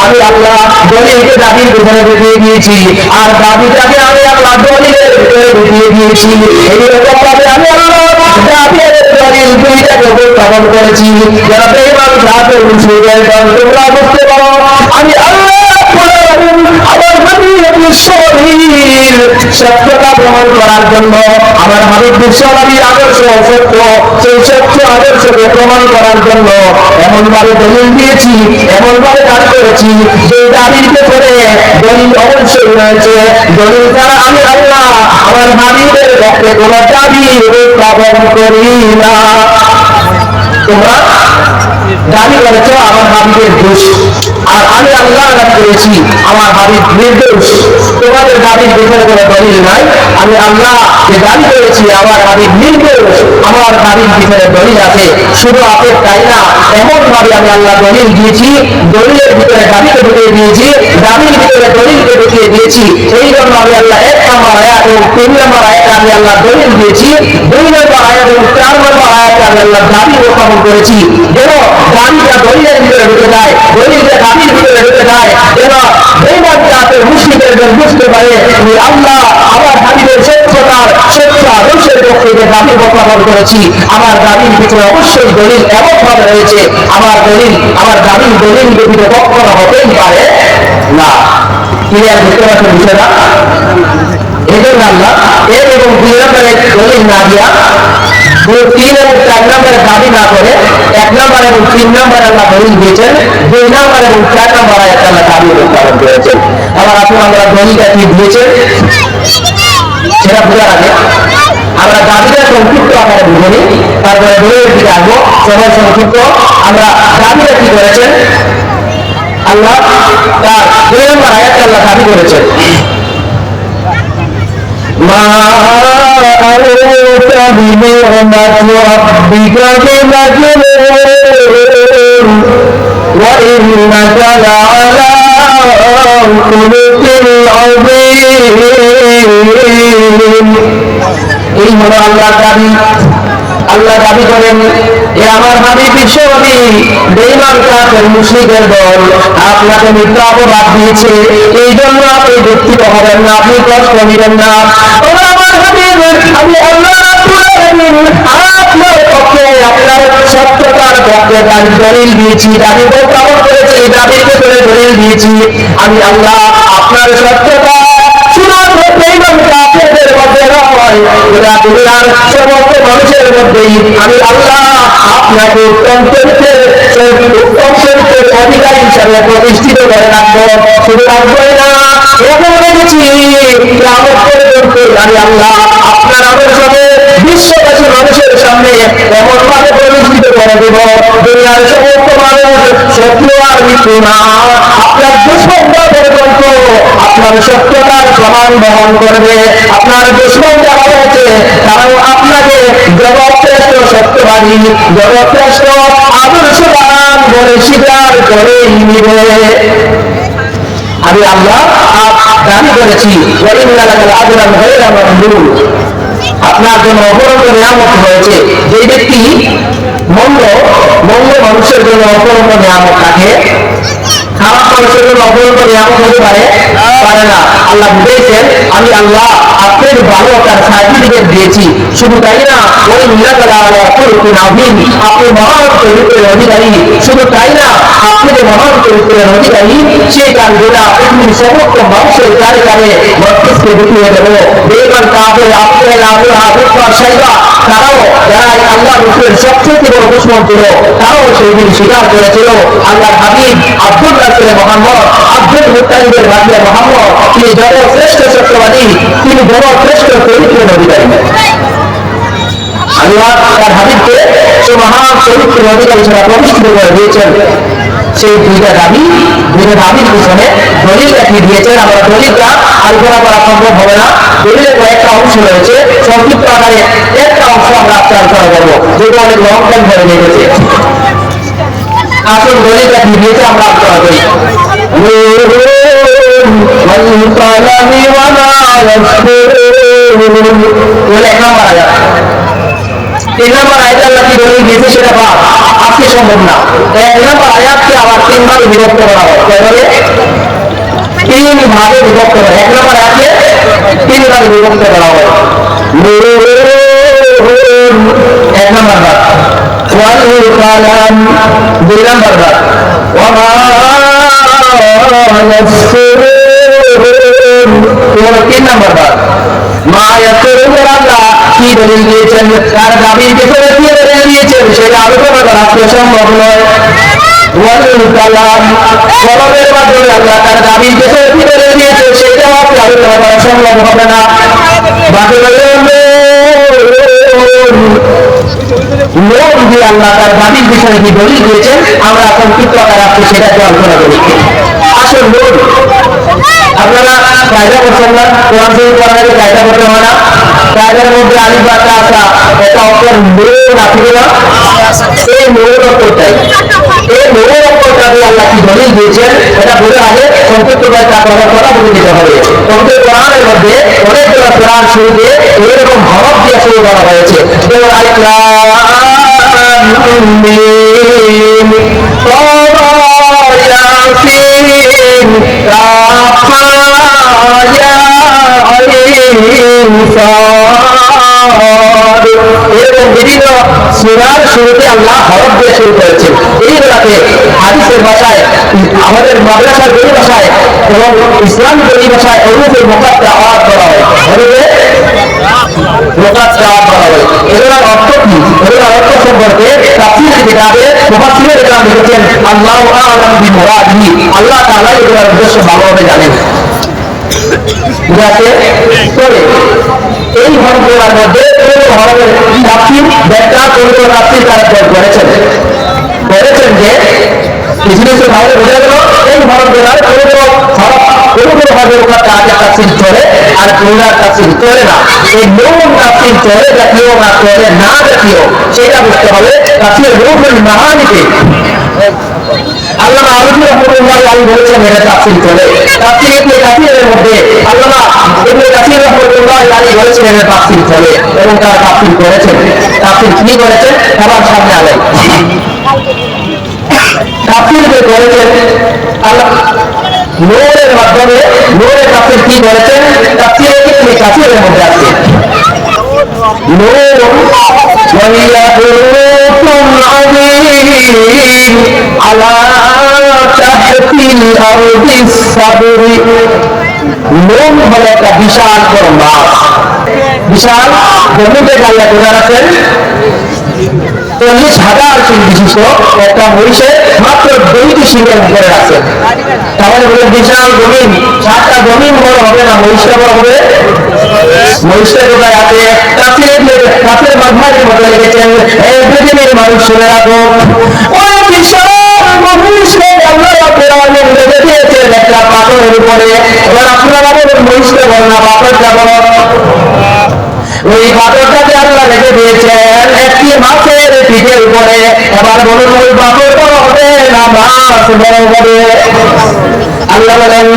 আমি আল্লাহ দলিলকে দাবির পেছনে ঢুকিয়ে দিয়েছি, আর দাবিটাকে আমি আল্লাহ দলিলের ভিতরে ঢুকিয়ে দিয়েছি। এইরকম ভাবে আমি আল্লাহ দাবির দলিল দুইটাকে উপস্থাপন করেছি, যারা বেঈমান কাফের মুশরিকদের দল তোমরা বুঝতে পারো আমি আল্লাহ আমার হাবিব বিশ্বনবীর সত্যতা প্রমাণ করার জন্য, আমার হাবিব বিশ্বনবীর আদর্শ সত্য, সেই সত্য আদর্শকে প্রমাণ করার জন্য এমন ভাবে দলিল দিয়েছি, এমন ভাবে দাবি করেছি যে দাবির পেছনে দলিল অবশ্যই রয়েছে। দলিল ছাড়া আমি আল্লাহ আমার হাবিবের পক্ষে কোনো দাবি উত্থাপন করি না। তোমরা দাবি করেছ আমার হাবিবের দোষ, আর আমি আল্লাহ দাবি করেছি আমার হাবিব নির্দোষ। তোমাদের দাবির পেছনে কোনো দলিল নাই। আমি আল্লাহ যে দাবি করেছি আমার হাবিব নির্দোষ, আমার দাবির পিছনে দলিল আছে। শুধু আপের তাই না, এমন ভাবে আমি আল্লাহ দলিল দিয়েছি, দলিলের ভিতরে দাবিকে ঢুকিয়ে দিয়েছি, দাবির ভিতরে দলিলকে ঢুকিয়ে দিয়েছি। এই জন্য আমি আল্লাহ 1 নম্বর আয়াত এবং 3 নম্বর আয়াতে আমি আল্লাহ দলিল দিয়েছি, 2 নম্বর আয়াত এবং 4 নম্বর আয়াতে আমি আল্লাহ দাবি উপস্থাপন করেছি, যেন দাবিটা দলিলের ভিতরে ঢুকে যায়, দলিলটা দাবির ভিতরে ঢুকে যায়, যেন বেঈমান কাফের মুশরিকদের দল বুঝতে পারে আমি আল্লাহ আমার হাবিবের সত্যতার সত্য আদর্শের পক্ষে যে দাবি উপস্থাপন করেছি, আমার দাবির ভিতরে অবশ্যই দলিল এমন ভাবে রয়েছে, আমার দাবির দলিল ব্যতীত কখনো হতেই পারে না। ক্লিয়ার বুঝতে পারছেন বিষয়টা? এই জন্য আল্লাহ 1 এবং 2 নম্বরের দলিল না দিয়া 3 এবং 4 নম্বরের দাবি না করে 1 নম্বর এবং 3 নম্বর আল্লাহ দলিল দিয়েছেন, 2 নম্বর এবং 4 নম্বর আয়াতে আল্লাহ দাবি উত্থাপন করেছেন। আবার আপনি আমরা দলিলটা কি দিয়েছেন সেটা বোঝার আগে আমরা দাবিটা সংক্ষিপ্ত আকারে বুঝে নিই, তারপরে দলিলের দিকে আসবো। সবাই সংক্ষিপ্ত আমরা দাবিটা কি করেছেন? আল্লাহ তার 2 নম্বর আয়াতে আল্লাহ দাবি করেছেন মা আনতা বিনি'মাতি রাব্বিকা বিমাজনুন ওয়া ইন্নাকা লা'আলা খুলুকিন আযীম। এই হলো আল্লাহর দাবি। আল্লাহ দাবি করেন এ আমার হাবিব বিশ্বনবী বেঈমান কাফের মুশরিকদের দল আপনাকে মিথ্যা অপবাদ দিয়েছে, এই জন্য আপনি দুঃখিত হবেন না, আপনি কষ্ট নেবেন না। আমার হাবিব আমি আল্লাহ রাব্বুল আলামিন আপনার পক্ষে পক্ষে তার দলিল দিয়েছি, দাবি প্রমাণ করেছি, দাবির ভেতরে দলিল দিয়েছি। আমি আল্লাহ আপনার সত্যতা শুধুমাত্র ইমাম কাফেরদের মধ্যে নয়, গোটা দুনিয়ার সমস্ত মানুষের মধ্যেই আমি আল্লাহ আপনাকে উত্তম চরিত্রের অধিকারী হিসাবে প্রতিষ্ঠিত করে রাখবো। শুধু রাখবোই না, এরকম রেখেছি কিয়ামত পর্যন্ত আমি আল্লাহ আপনার আমার সাথে বিশ্ববাসী মানুষের সামনে এমন ভাবে প্রতিষ্ঠিত করে দেব, দুনিয়ার সমস্ত মানুষ শত্রু আর মৃত্যু না, আপনার দুশ্মনরা পর্যন্ত আপনার সত্যতার প্রমাণ বহন করবে। আপনার দুশ্মন যারা হয়েছে তারাও আপনাকে জগৎশ্রেষ্ঠ সত্যবাদী, জগৎশ্রেষ্ঠ আদর্শবান বলে স্বীকার করে নিবে। আমি আল্লাহ দাবি করেছি আপনার জন্য অপরন্ত নিয়ামত হয়েছে। যে ব্যক্তি মন্দ মানুষের জন্য অপরন্ত নিয়ামত থাকে, খারাপ মানুষের জন্য অপরন্ত নিয়ামত হতে পারে না। আল্লাহ বুঝেছেন আমি আল্লাহ আপনার ভালো তার সার্টিফিকেট দিয়েছি। শুধু তাই না, ওই আপনি মহান চরিত্রের অধিকারী। শুধু তাই না, আপনি যে মহান চরিত্রের অধিকারী সেই কারণেরা পৃথিবীর সমস্ত মানুষের কারে কারে মস্তিষ্কে ঢুকিয়ে দেব। বেমান কাফের আপনার তারাও যারা আল্লাহ রসুলের সবচেয়ে বড় দুশমন ছিল, তারাও সেই দিন স্বীকার করেছিল আল্লাহ হাবিব আব্দুল রাসূল মুহাম্মদ, আব্দুল মুত্তালিবের ভাগ্যে মুহাম্মদ, তিনি জগৎশ্রেষ্ঠ সত্যবাদী, তিনি জগৎশ্রেষ্ঠ চরিত্রের অধিকারী। আল্লাহ তার হাবিবকে সে মহান চরিত্রের অধিকারী হিসেবে প্রতিষ্ঠিত করে দিয়েছেন। সেই দুইটা দাবির পিছনে দলিল দেখিয়ে দিয়েছেন। আমরা দলিলটা আলোচনা করা সম্ভব হবে না, দলিলের কয়েকটা অংশ রয়েছে, সংক্ষিপ্ত আকারে একটা অংশ আমরা আলোচনা করবো, যেটা অনেক লং টাইম ধরে লেগেছে। আসল দলিল দেখিয়ে দিয়েছে, আমরা আলোচনা করি। এক নম্বর আয়াত, 3 নম্বর আয়াত আল্লাহ কি দলিল দিয়েছে সেটা আজকে সম্ভব না। 1 নম্বর আয়াতকে আবার 3 ভাগে বিভক্ত করা হয়, 3 ভাগে বিভক্ত করা হয়। 1 নম্বর আয়াতকে 3 ভাগে বিভক্ত করা হয়। 1 নম্বর ভাগ ওয়াল কালাম, 2 নম্বর ভাগ ওয়া ইয়াসরুন, 3 নম্বর ভাগ মা ইয়াসরুন। আল্লাহ কি দলিল দিয়েছেন, তার দাবির পেছনে কি দলিল দিয়েছেন সেটা আলোচনা করা সম্ভব নয়। কলমের মাধ্যমে আল্লাহ তার দাবির পেছনে কি দলিল দিয়েছেন সেটাও আলোচনা করা সম্ভব হবে না। বাকি লোক দিয়ে আল্লাহ তার দাবির পেছনে কি দলিল দিয়েছেন আমরা সংক্ষিপ্ত আকারে আপনি সেটাকে আলোচনা করি। আসল লোক আপনারা কায়দা করছেন না, কোরআন শরীফ পড়ার আগে কায়দা করতে হয় না। কায়দার মধ্যে আলিফ বা তা আছে, এটা অক্ষর নূর আছে না, এই নূরের অক্ষরটাই, এই নূরের অক্ষরটা দিয়ে আল্লাহ কি দলিল দিয়েছেন এটা বলে আগে সংক্ষিপ্ত করে তার কথা বলে দিতে হবে। তবে কোরআনের মধ্যে অনেকগুলো কোরআন শুরুতে এরকম হরফ দিয়ে শুরু করা হয়েছে, যেমন আলিফ লাম মিম এরকম বিভিন্ন সূরার শুরুতে আল্লাহ হরফ দিয়ে শুরু করেছেন। এইগুলাকে হাদিসের ভাষায়, আমাদের মাদ্রাসার গরু ভাষায় এবং ইসলাম গরু ভাষায় হরফে মুকাত্তাআত বলা হয়। হরফে মুকাত্তাআত বলা হয়। এগুলোর অর্থ কি, এগুলোর অর্থ সম্পর্কে তাফসীরের কিতাবে মুফাসসিররা একরাম লিখেছেন আল্লাহু আ'লাম বিমুরাদিহি, আল্লাহ তাআলা এগুলোর উদ্দেশ্য ভালোভাবে জানেন। যাতে করে এই হরফগুলোর মধ্যে কোন হরফের তাফসীর ব্যাখ্যা কোন তাফসীর তারা করেছেন যে কিছু ভাবে বোঝা গেল এই হরফগুলোর কোন হরফের উপর তাদের তাফসীর চলে আর কোনটার তাফসীর চলে না। এই নুন তাফসীর চলে জাতীয় না চলে না জাতীয় সেটা বুঝতে হবে। তাফসীর রূহুল মাআনিতে আল্লামা আলমগীর রাহমাতুল্লাহ আলাইহি বলেছেন এটা তাফসীর চলে। তাফসীর ইবনে কাসিরের মধ্যে আল্লামা ইবনে কাসির রাহমাতুল্লাহ আলাইহি বলেছেন এটা তাফসীর চলে এবং তারা তাফসীর করেছেন। তাফসীর কি করেছেন সবার সামনে আলাই তাফসীর করেছেন আল্লাহ নূরের মাধ্যমে। নূরের তাফসীর কি করেছেন, তাফসীর ইবনে কাসিরের মধ্যে আছে। নূর ওয়া عظيم على تحت الأرض الصبر লোম হলো একটা বিশাল বড় মাছ, বিশাল জমিতে গাল্লা করে আছেন 40,000 শিং বিশিষ্ট একটা মহিষের মাত্র 2টি শিংয়ের উপরে আছে। তাহলে বলে বিশাল জমিন, 7টা জমিন বড় হবে না, মহিষটা বড় হবে। মহিষটা কোথায় আছে? কাছের মাঝারির মতো লিখেছেন, এই পৃথিবীর মানুষ শুনে রাখো, ওই বিশাল মহিষকে আল্লাহ রাব্বুল আলামিন রেখে দিয়েছেন একটা পাথরের উপরে। এবার আপনারা বলেন মহিষটা বড় না পাথরটা বড়? ওই পাথরটাকে আল্লাহ রেখে দিয়েছেন একটি মাছের পিঠের উপরে। এবার বলুন ওই পাথর বড় হবে না মাছ বড় হবে? আল্লাহ বলেন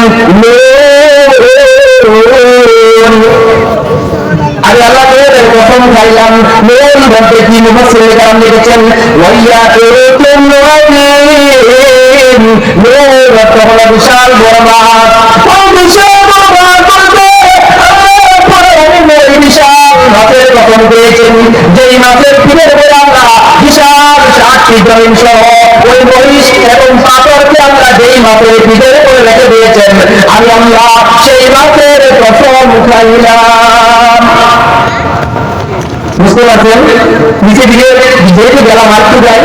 আরে আল্লাহ বলেন প্রথম খাইলাম নুন বলতে কি মুফাসসির کرام লিখেছেন ওয়াইয়া তুরুকুন ওয়াইন নুন অর্থ হলো বিশাল বড় মাছ। ওই বিশাল বড় মাছ বলতে বিশাল মাছের কথম পেয়েছেন, যেই মাছের পিঠের উপরে আমরা বিশাল 7টি জমিন সহ ওই মহিষ এবং পাথরকে আমরা যেই মাছের পিঠের উপরে রেখে দিয়েছেন, আমি আল্লাহ সেই মাছের কথম খাইলাম। বুঝতে পারছেন? নিচে দিকে যেহেতু গেলাম আরেকটু যাই,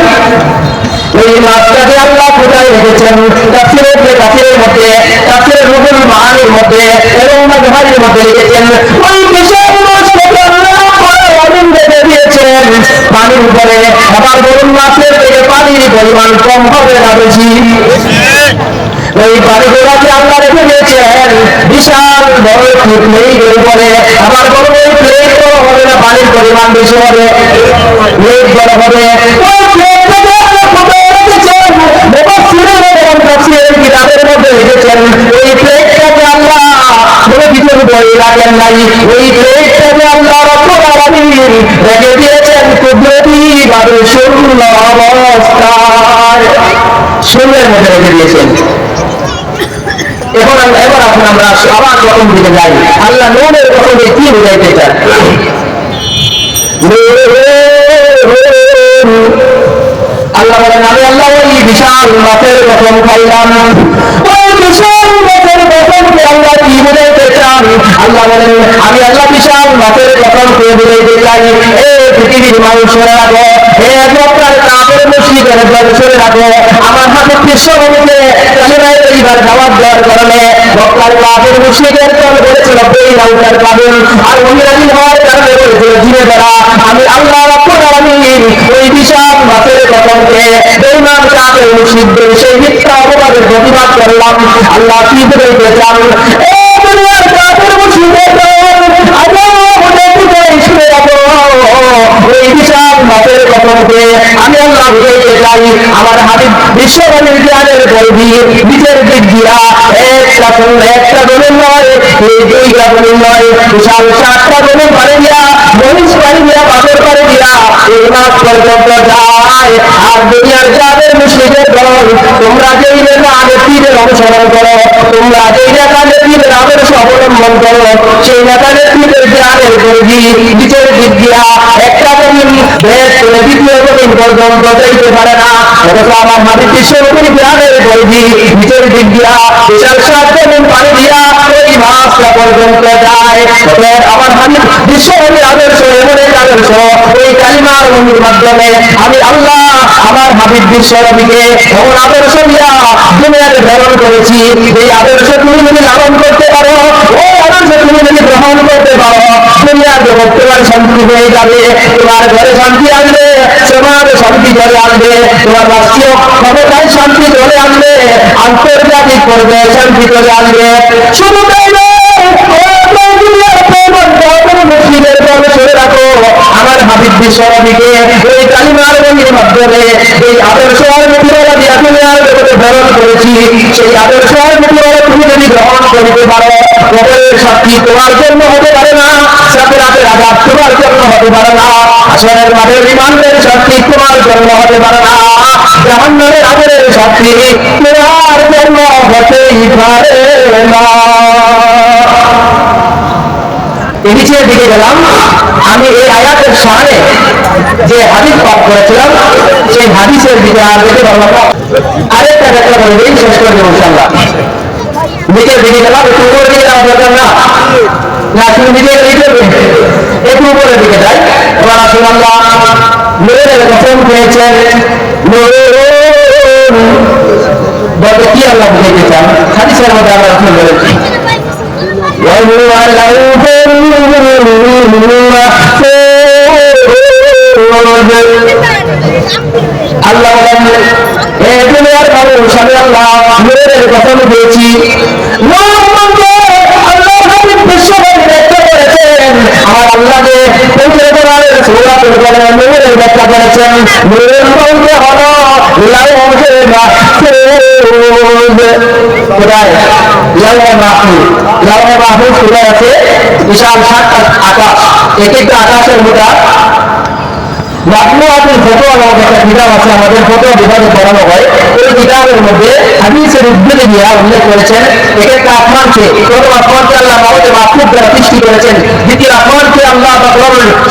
ওই মাছটাকে আল্লাহ কোথায় রেখেছেন? তাফসীরের মধ্যে, তাফসীরের রুহুল মাআনির মধ্যে এবং মাযহারের মধ্যে লিখেছেন ওই বিশাল মাছটাকে আল্লাহ কোরআন রেখে দিয়েছেন পানির উপরে। আবার বলুন মাছের থেকে পানির পরিমাণ কম হবে না বেশি? ওই পানিগুলোকে আল্লাহ রেখে দিয়েছেন বিশাল বড় প্লেটের উপরে। আবার বলুন ওই প্লেট বড় হবে না পানির পরিমাণ বেশি হবে? প্লেট বড় হবে। ওই প্লেটটাকে আল্লাহ কোথায় রেখেছেন? মুফাসসিরের কিতাবের মধ্যে লিখেছেন ওই প্লেটটাকে আল্লাহ কোনো কিছুর উপরে রাখেন নাই, ওই প্লেটটাকে আল্লাহ রাব্বুল আলামিন রেখে দিয়েছেন কুদরতি ভাবে শূন্য অবস্থায়, শূন্যের মধ্যে রেখে দিয়েছেন। এবার এখন আমরা আবার প্রথম দিকে যাই। আল্লাহ নুনের প্রথমে কি বুঝাইতে চান? আল্লাহ বলেন আমি আল্লাহ ওই বিশাল মাছের কথম খাইলাম। ওই বিশাল মাছের কথমকে আল্লাহ কি বুঝাইতে চান? আল্লাহ বলেন আমি আল্লাহ বিশাল মাছের কথমকে বুঝাইতে চাই এ পৃথিবীর মানুষ শুনে রাখো, হে মক্কার কাফের মুশরিকদের দল শুনে রাখো, আমার হাতে বিশ্বনবীকে কালিমা তৈয়্যিবার দাওয়াত দেওয়ার কারণে মক্কার কাফের মুশরিকদের দল বলেছিল বেঈমানদের কাবিল, আর মুমিন হওয়ার কারণে বলেছিল জিনেরা। আমি আল্লাহ রাব্বুল আলামিন ওই বিশাল মাছের কথমকে বেঈমান কাফের মুশরিকদের সেই মিথ্যা অপবাদের প্রতিবাদ করলাম। আল্লাহ কি বলতে চান? এ দুনিয়ার কাফের মুশরিকদের ওই বিশাল মাছের কথমকে আমি আল্লাহ বুঝাইতে চাই আমার হাবিব বিশ্বনবীর জ্ঞানের পরিধি নিজের দিক দিয়া একটা জমিন নয়, এই 2টা জমিন নয়, বিশাল 7টা জমিন পারে দিয়া, মহিষ পারে দিয়া, পাথর পারে দিয়া এই মাছ পর্যন্ত যায়। আর দুনিয়ার যাদের মুশরিকের দল, তোমরা যেই নেতাদের পীরের অনুসরণ করো, তোমরা যেই নেতাদের পীরের আদর্শ অবলম্বন করো, সেই নেতাদের পীরের জ্ঞানের পরিধি নিজের দিক দিয়া একটা জমিন ভেদ করে দ্বিতীয় জমিন পর্যন্ত যাইতে পারে না। অথচ আমার হাবিব বিশ্বনবীর জ্ঞানের পরিধি নিজের দিক দিয়া বিশাল 7 জমিন পানি দিয়া ওই মাছটা পর্যন্ত যায়। আমার হাবিব বিশ্বনবীর আদর্শ এমন এক আদর্শ, ওই কালিমার মাধ্যমে আমি আল্লাহ আমার হাবিব বিশ্বনবীকে এমন আদর্শ দিয়া দুনিয়াতে প্রেরণ করেছি। এই আদর্শ তুমি যদি লালন করতে পারো, ওই আদর্শ তুমি যদি গ্রহণ করতে পারো, দুনিয়ার জগৎ তোমার শান্তি হয়ে যাবে, তোমার ঘরে শান্তি আসবে, সমাজে শান্তি চলে আসবে, তোমার রাষ্ট্রীয় ক্ষমতায় শান্তি চলে আসবে, আন্তর্জাতিক পর্যায়ে শান্তি চলে আসবে। শুধু তাই নয়, আমার হাবিব বিশ্বনবীকে ওই কালিমার বলির মাধ্যমে এই আদর্শ আর মুক্তিওয়ালা দিয়া দুনিয়ার জগতে প্রেরণ করেছি। সেই আদর্শ আর মুক্তিওয়ালা তুমি যদি গ্রহণ করতে পারো, কবরের শাস্তি তোমার জন্য হতে পারে না, সাকেরাতের আযাব তোমার জন্য হতে পারে না, হাসরের মাঠে রিমান্ডের শাস্তি তোমার জন্য হতে পারে না, জাহান্নামের আগুনের শাস্তি তোমার জন্য হতেই পারে না। নিচের দিকে গেলাম, আমি এই আয়াতের সামনে যে হাদিস পাঠ করেছিলাম সেই হাদিসের দিকে আর যেতে পারলাম না। আরেকটা ব্যাখ্যা করে দিই, শেষ করে দেবো ইনশাআল্লাহ। নিচের দিকে গেলাম, একটু উপরের দিকে যাওয়া দরকার না, শুধু নিচের দিকে একটু উপরের দিকে যাই। এবার আসুন, আল্লাহ নূরের কসম খেয়েছেন, বলতে কি আল্লাহ বুঝাইতে চান? হাদিসের মধ্যে আল্লাহ রাসূল বলেছেন আল্লাহ বলেন, হে দুনিয়ার মানুষ, আমি আল্লাহ নূরের কসম খেয়েছি। আমার আল্লাহ যে সূরাতুল কালাম নূরের ব্যাখ্যা করেছেন, নূরের মধ্যে হলো লাউহে মাহফুজ। কোথায়? লাউহে মাহফুজ। লাউহে মাহফুজ কোথায় আছে? বিশাল 7টা আকাশ, এক একটা আকাশের মধ্যে মাতলুআতুল ফতোয়া নামক একটা কিতাব আছে, আমাদের ফতোয়া বিভাগে পড়ানো হয়। ওই কিতাবের মধ্যে হাদিসের উদ্ধৃতি দিয়ে উল্লেখ করেছেন এক একটা আসমানকে, প্রথম আসমানকে আল্লাহ লাউহে মাহফুজ দ্বারা সৃষ্টি করেছেন, দ্বিতীয় আসমানকে আল্লাহ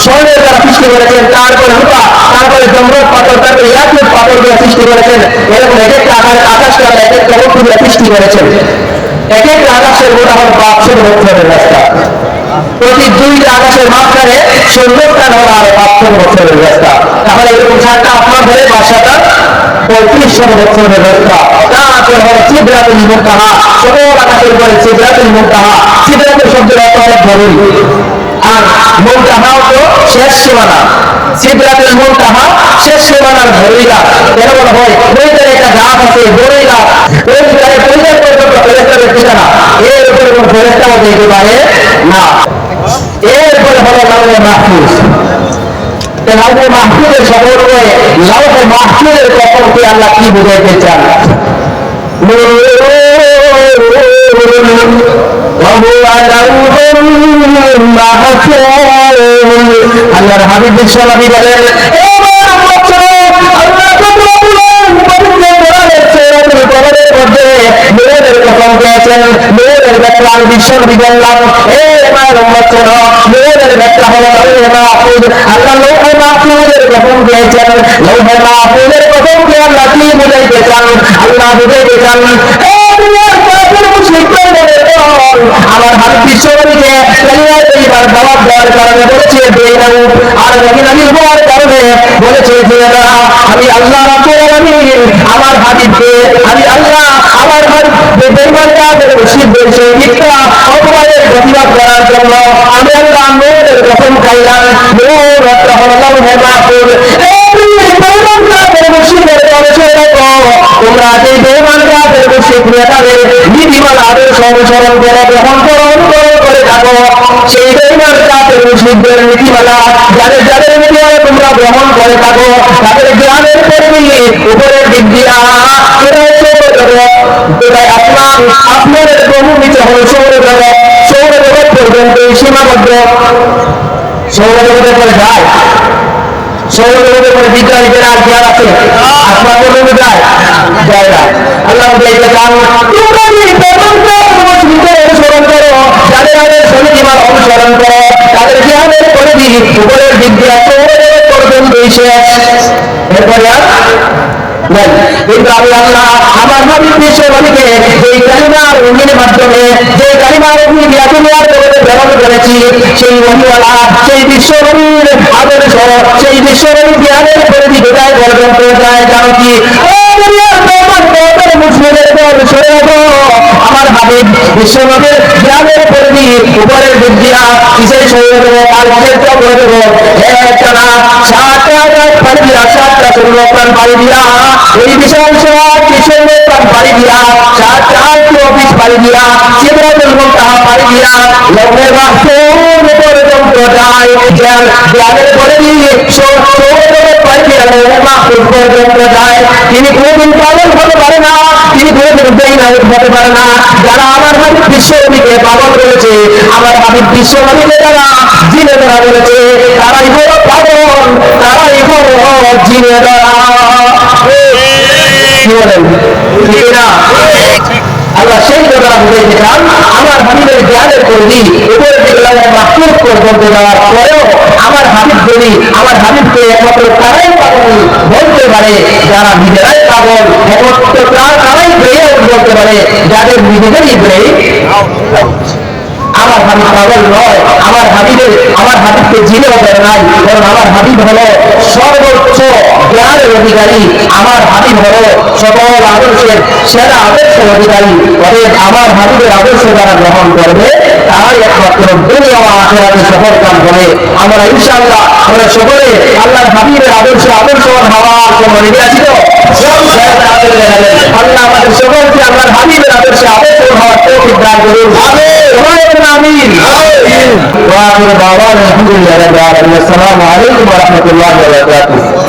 স্বর্ণের দ্বারা সৃষ্টি করেছেন, তারপরে রূপা, তারপরে জমরদ পাথর, তারপরে ইয়াকুত পাথর দ্বারা সৃষ্টি করেছেন। এরকম এক একটা আকাশকে আল্লাহ এক একটা বস্তু দ্বারা সৃষ্টি করেছেন। এক একটা আকাশের গোটা হল 500 বছরের রাস্তা। প্রতি 2টা আকাশের মাঝখানে 16টা হল আর 500 বছরের রাস্তা। তাহলে এরকম 7টা আসমান ধরে 5টা 3500 বছরের রাস্তা। তারপরে হল সিদরাতুল মুনতাহা, সকল আকাশের উপরে সিদরাতুল মুনতাহা। সিদরাতুল শব্দের অর্থ অনেক জরুরি, আর মুনতাহা তো শেষ সীমানা। সিদরাতুল মুনতাহা শেষ সীমানার ধরিলা কেন বলা হয়? ওইটার একটা গাছ আছে, বড়ই গাছ, ওই গায়ে পরিষ্কার পর্যন্ত ফেরেশতাদের ঠিকানা, এর উপরে কোন ফেরেশতাও যেতে পারে না। এরপরে হলো লাউহে মাহফুজ। লাউহে মাহফুজের সম্পর্কে লাউহে মাহফুজের সম্পর্কে আল্লাহ কি বুঝাইতে চান? আল্লাহর হাবিব বিশ্বনবী বলেন, বিশ্বনবী বললাম, নূরের ব্যাখ্যা হলো লাউহে মাহফুজ। আল্লাহ লাউহে মাহফুজের কসম খেয়েছেন। লাউহে মাহফুজের কসমকে আল্লাহ কি বুঝাইতে চান? আল্লাহ বুঝাইতে চান, আমার হাবিব বিশ্বনবীকে কালিমায়ে তাইয়্যিবার দাওয়াত দেওয়ার কারণে বলেছে বেনাউ, আর নবী হওয়ার কারণে বলেছে যে আমি আল্লাহ রাব্বুল আলামিন আমার হাবিবকে, আমি আল্লাহ আমার হাবিবকে বেঈমানদের মুশরিকদের সেই মিথ্যা অপবাদের প্রতিবাদ করার জন্য আমি আল্লাহ নূরের কসম খাইলাম। নূর অর্থ হলো লাউহে মাহফুজ। তোমরা যে বেঈমানদের মুশরিক নেতাদের নীতিমালা আদর্শ অনুসরণ করে গ্রহণ করো, অনুকরণ করে থাকো, সেই বেঈমানদের মুশরিকদের নীতিমালা যাদের যাদের নীতিমালা তোমরা গ্রহণ করে থাকো, তাদের জ্ঞানের পরিধি উপরের দিক দিয়া আসমানের প্রভু নিচে হলো সৌরজগৎ, সৌরজগৎ পর্যন্ত সীমাবদ্ধ। সৌরজগতের পরে যায়, সৌরজগতের পরে বিজ্ঞানীদের আর জ্ঞান আছে, আসমান পর্যন্ত যায় না। আল্লাহ বলতে চান, তোমরা অনুসরণ করো, যাদের সমিতিমার অনুসরণ করো, তাদের জ্ঞানের পরিধি উপরের দিক দিয়া সৌরজগৎ পর্যন্ত শেষ। এরপরে আর কিন্তু আমি আল্লাহ আমার হাবিব বিশ্বনবীকে এই কালিমার ওহীর মাধ্যমে, যে কালিমার ওহী দিয়া দুনিয়ার জগতে প্রেরণ করেছি, সেই ওহীওয়ালা, সেই বিশ্বনবীর আদর্শ, সেই বিশ্বনবীর জ্ঞানের পরিধি কোথায় পর্যন্ত যায় জানো কি? আমার হাবিব বিশ্বনবীর জ্ঞানের পরিধি উপরের দিক দিয়া কিসের সৌরজগৎ আর কিসের চক্রজগৎ, একটা না 7টা আকাশ পাড়ি দিয়া, 7টা সূর্যপ্রাণ পাড়ি দিয়া, এই বিশাল সব সূর্যপ্রাণ পাড়ি দিয়া, 4টা অফিস পাড়ি দিয়া, সিদরাতুল মুনতাহা পাড়ি দিয়া, লাউহে মাহফুজ পর্যন্ত যায়। জ্ঞানের পরিধি সৌরজগৎ পাড়ি দিয়া লাউহে মাহফুজ পর্যন্ত যায়। তিনি কোনদিন পাগল হতে পারে না, তিনি কোনদিন বেঈমান হতে পারে না। যারা আমার হাবিব বিশ্বনবীকে পাগল করেছে, আমার হাবিব বিশ্বনবীকে যারা জিনেরা বলেছে, তারাই হলো পাগল, তারাই হলো জিনেরা। কি বলেন? ঠিক না? আল্লাহ সেই কথা বুঝাইতে চান আমার হাবিবের জ্ঞানের পরিধি উপরের দিকে মাহফুজ পর্যন্ত যাওয়ার পরেও আমার হাবিব যদি আমার হাবিবকে একমাত্র তারাই পাগল বলতে পারে যারা নিজেরাই পাগল, একমাত্র তারাই ব্রেন বলতে পারে যাদের নিজেদেরই ব্রেন। আমার হাবিব পাগল নয়, আমার হাবিবকে জিনেও দেয় নাই, কারণ আমার হাবিব হলো সর্বোচ্চ জ্ঞানের অধিকারী, আমার হাবিব হলো সকল আদর্শের সেরা আদর্শের অধিকারী। অতএব আমার হাবিবের আদর্শ যারা গ্রহণ করবে তারাই একমাত্র দুনিয়া ও আখিরাতে সফলকাম হবে। আমরা ইনশাআল্লাহ আমরা সকলে আল্লাহর হাবিবের আদর্শবান হওয়ার জন্য রেডি আছি তো? আল্লাহ আমাদের সকলকে আল্লাহর হাবিবের আদর্শে আদর্শবান হওয়ার তৌফিক দান করুন। আমিন। ওয়া আখিরু দাওয়ানা আলহামদুলিল্লাহি রাব্বিল আলামিন। আসসালামু আলাইকুম ওয়া রাহমাতুল্লাহি ওয়া বারাকাতুহু।